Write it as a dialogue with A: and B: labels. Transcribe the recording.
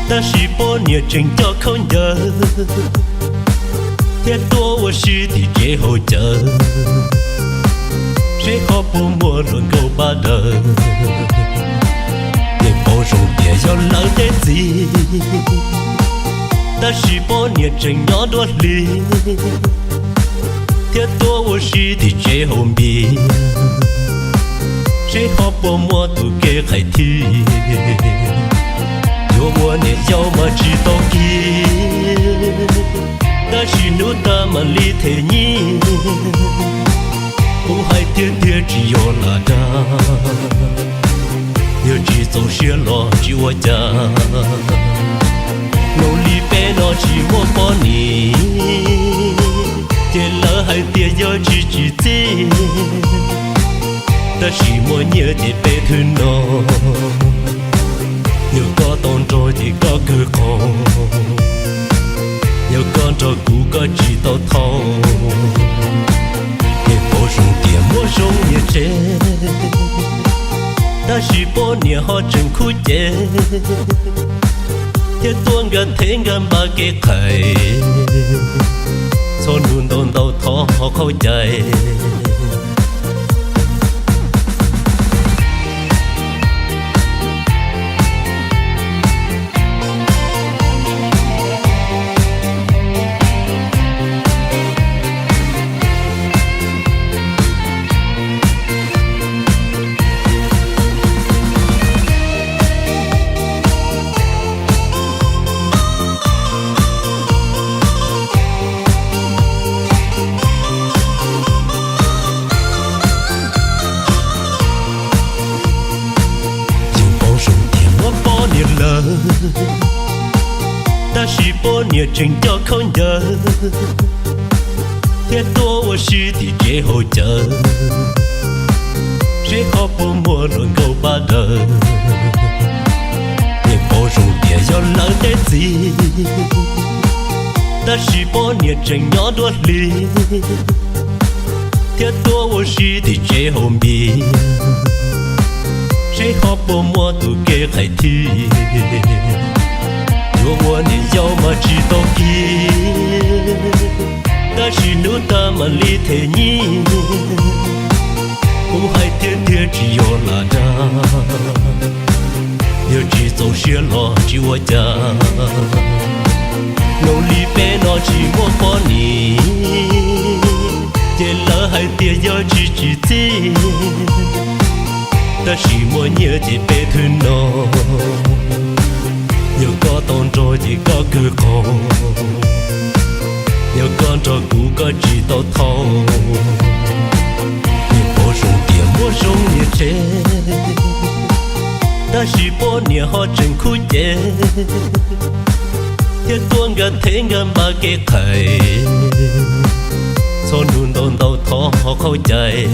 A: 但是多年真叫靠人，也多我是的最后者，谁好不莫论够把人，你保守别要浪得急，但是多年真要多力，也多我是的最后面。谁好不莫都给海提，有我呢要么知道给，但是努达嘛里头你，不还天天只有拉达，有只走雪落只我家，努力别拿起我帮你，天了还得要知自己。但是我nhớ thì bé thương nó nhiều có tôn trôi thì có cơ khổ nhiều con trò cũ có chỉ tao thâu để bố sung tiền mua sung như thế ta chỉ bố nhớ họ chân khu chế thế tuôn gần thế gần ba cái thầy son luôn tôn tao thó họ khâu chạy但是多年真叫靠人，也多我是的最后者，谁好不莫论够把人，你保守别要浪得急，但是多年真要多力，也多我是的最后面。谁好不莫都给海提，有我呢要么知道给，但是努达嘛里头你，不还天天只有拉达，有只走雪落只我家，努力别拿起我帮你，天了还得要知自己。但是我nhớ thì bé thương nó nhiều có tôn trôi thì có cơ khổ nhiều con trò cũ có chỉ tao thâu nhiều bố sung tiền mua sung như thế ta chỉ bố nhớ họ chân khu chế thế tuôn gần thế gần ba cái thầy son luôn tôn tao thó họ khâu chạy